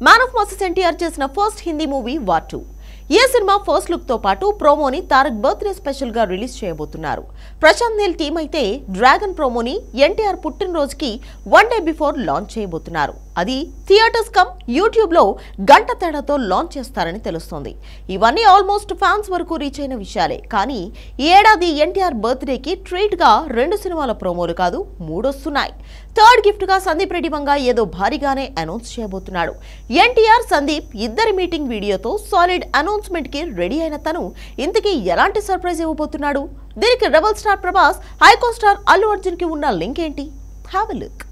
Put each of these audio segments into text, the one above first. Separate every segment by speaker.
Speaker 1: Man of masses NTR చేసిన first Hindi movie war 2. ఈ cinema first look తో పాటు ప్రోమోని తారక్ బర్త్డే స్పెషల్ గా రిలీజ్ చేయబోతున్నారు. ప్రశాంత్ నీల్ టీమ్ అయితే డ్రాగన్ ప్రోమోని ఎన్టీఆర్ పుట్టినరోజుకి 1 డే బిఫోర్ లాంచ్ చేయబోతున్నారు. అది థియేటర్స్ కమ్ యూట్యూబ్ లో గంట తేడాతో లాంచ్ చేస్తారని తెలుస్తోంది. ఇవన్నీ ఆల్మోస్ట్ ఫ్యాన్స్ వరకు రీచ్ అయిన విషయాలే. కానీ ఈ ఏడాది ఎన్టీఆర్ బర్త్డేకి ట్రీట్ గా 2 సినిమాల ప్రోమోలు కాదు 3 వస్తున్నాయి. థర్డ్ గిఫ్ట్ గా సందీప్ రెడ్డి వంగ ఏదో భారీగానే అనౌన్స్ చేయబోతున్నాడు. ఎన్టీఆర్ సందీప్ ఇద్దరి మీటింగ్ వీడియోతో సాలిడ్ అనౌన్స్మెంట్ కి రెడీ అయిన తను ఇంతకీ ఎలాంటి సర్ప్రైజ్ ఇవ్వబోతున్నాడు? దీనికి rebel star Prabhas, iQOO star Allu Arjun కి ఉన్న లింక్ ఏంటి? Have a look.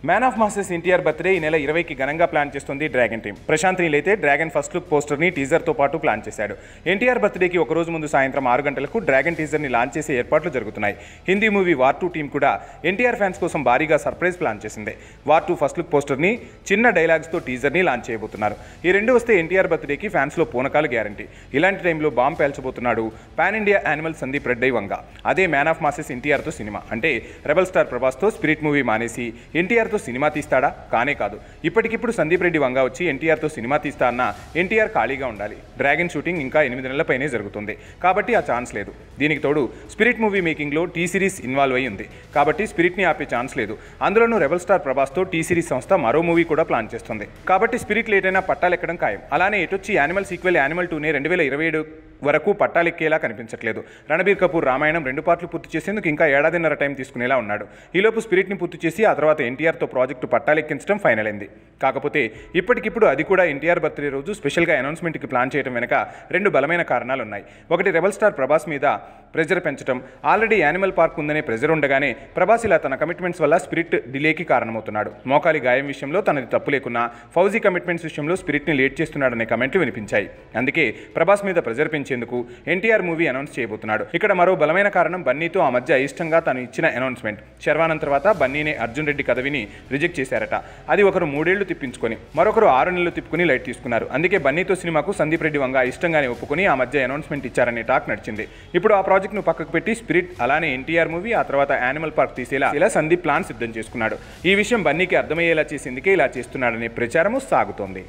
Speaker 2: Man of masses NTR birthday ఈ నెల 20కి ఘనంగా ప్లాన్ చేస్తుంది డ్రాగన్ టీమ్. ప్రశాంత్ నీల్ అయితే డ్రాగన్ ఫస్ట్ లుక్ పోస్టర్ని టీజర్తో పాటు ప్లాన్ చేశాడు. ఎన్టీఆర్ బర్త్డేకి ఒక రోజు ముందు సాయంత్రం 6 గంటలకు డ్రాగన్ టీజర్ని లాంచ్ చేసే ఏర్పాట్లు జరుగుతున్నాయి. హిందీ మూవీ వార్ 2 టీం కూడా ఎన్టీఆర్ ఫ్యాన్స్ కోసం భారీగా సర్ప్రైజ్ ప్లాన్ చేసింది. వార్ 2 ఫస్ట్ లుక్ పోస్టర్ని చిన్న డైలాగ్స్తో టీజర్ని లాంచ్ చేయబోతున్నారు. ఈ రెండు వస్తే ఎన్టీఆర్ బర్త్డేకి ఫ్యాన్స్లో పూనకాలు గ్యారంటీ. ఇలాంటి టైంలో బాంబ్ పేల్చబోతున్నాడు pan India Animal Sandeep Reddy Vanga. అదే మ్యాన్ ఆఫ్ మాసెస్ ఎన్టీఆర్తో సినిమా. అంటే రెబల్ స్టార్ ప్రభాస్తో స్పిరిట్ మూవీ మానేసి ఎన్టీఆర్తో సినిమా తీస్తాడా? కానే కాదు. ఇప్పటికిప్పుడు సందీప్ రెడ్డి వంగ వచ్చి ఎన్టీఆర్తో సినిమా తీస్తా అన్న ఎన్టీఆర్ ఖాళీగా ఉండాలి. డ్రాగన్ షూటింగ్ ఇంకా 8 నెలల పైనే జరుగుతుంది కాబట్టి ఆ ఛాన్స్ లేదు. దీనికి తోడు స్పిరిట్ మూవీ మేకింగ్లో టీ సిరీస్ ఇన్వాల్వ్ అయి ఉంది కాబట్టి స్పిరిట్ని ఆపే ఛాన్స్ లేదు. అందులోనూ రెబల్ స్టార్ ప్రభాస్తో టీ సిరీస్ సంస్థ మరో మూవీ కూడా ప్లాన్ చేస్తుంది కాబట్టి స్పిరిట్ లేట్ అయినా పట్టాలెక్కడం ఖాయం. అలానే ఎటొచ్చి యానిమల్ సీక్వెల్ యానిమల్ 2నే 2027 వరకు పట్టాలెక్కేలా కనిపించట్లేదు. రణబీర్ కపూర్ రామాయణం 2 పార్ట్లు పూర్తి చేసేందుకు ఇంకా ఏడాదిన్నర టైం తీసుకునేలా ఉన్నాడు. ఈలోపు స్పిరిట్ని పూర్తి చేసి ఆ తర్వాత ఎన్టీఆర్తో ప్రాజెక్టు పట్టాలెక్కించడం ఫైనల్ అయింది. కాకపోతే ఇప్పటికిప్పుడు అది కూడా ఎన్టీఆర్ బర్త్డే రోజు స్పెషల్గా అనౌన్స్మెంట్కి ప్లాన్ చేయడం వెనక 2 బలమైన కారణాలు ఉన్నాయి. ఒకటి, రెబల్ స్టార్ ప్రభాస్ మీద ప్రెజర్ పెంచడం. ఆల్రెడీ యానిమల్ పార్క్ ఉందనే ప్రెజర్ ఉండగానే ప్రభాస్ ఇలా తన కమిట్మెంట్స్ వల్ల స్పిరిట్ డిలేకి కారణమవుతున్నాడు. మోకాలి గాయం విషయంలో తనది తప్పు లేకున్నా ఫౌజీ కమిట్మెంట్స్ విషయంలో స్పిరిట్ని లేట్ చేస్తున్నాడనే కమెంట్లు వినిపించాయి. అందుకే ప్రభాస్ మీద ప్రెజర్ పెంచేందుకు ఎన్టీఆర్ మూవీ అనౌన్స్ చేయబోతున్నాడు. ఇక్కడ మరో బలమైన కారణం బన్నీతో ఆ మధ్య అయిష్టంగా తను ఇచ్చిన అనౌన్స్మెంట్. శర్వానంద్ తర్వాత బన్నీనే అర్జున్ రెడ్డి కథ విని రిజెక్ట్ చేశారట. అది ఒకరు 3 ఏళ్లు తిప్పించుకొని మరొకరు 6 నెలలు తిప్పుకుని లైట్ తీసుకున్నారు. అందుకే బన్నీతో సినిమాకు సందీప్ రెడ్డి వంగ ఇష్టంగానే ఒప్పుకొని ఆ మధ్య అనౌన్స్మెంట్ ఇచ్చారనే టాక్ నడిచింది. ఇప్పుడు ఆ ప్రాజెక్ట్ను పక్కకు పెట్టి స్పిరిట్ అలానే ఎన్టీఆర్ మూవీ ఆ తర్వాత యానిమల్ పార్క్ తీసేలా సందీప్ ప్లాన్ సిద్ధం చేసుకున్నాడు. ఈ విషయం బన్నీకి అర్థమయ్యేలా చేసేందుకే ఇలా చేస్తున్నాడనే ప్రచారము సాగుతోంది.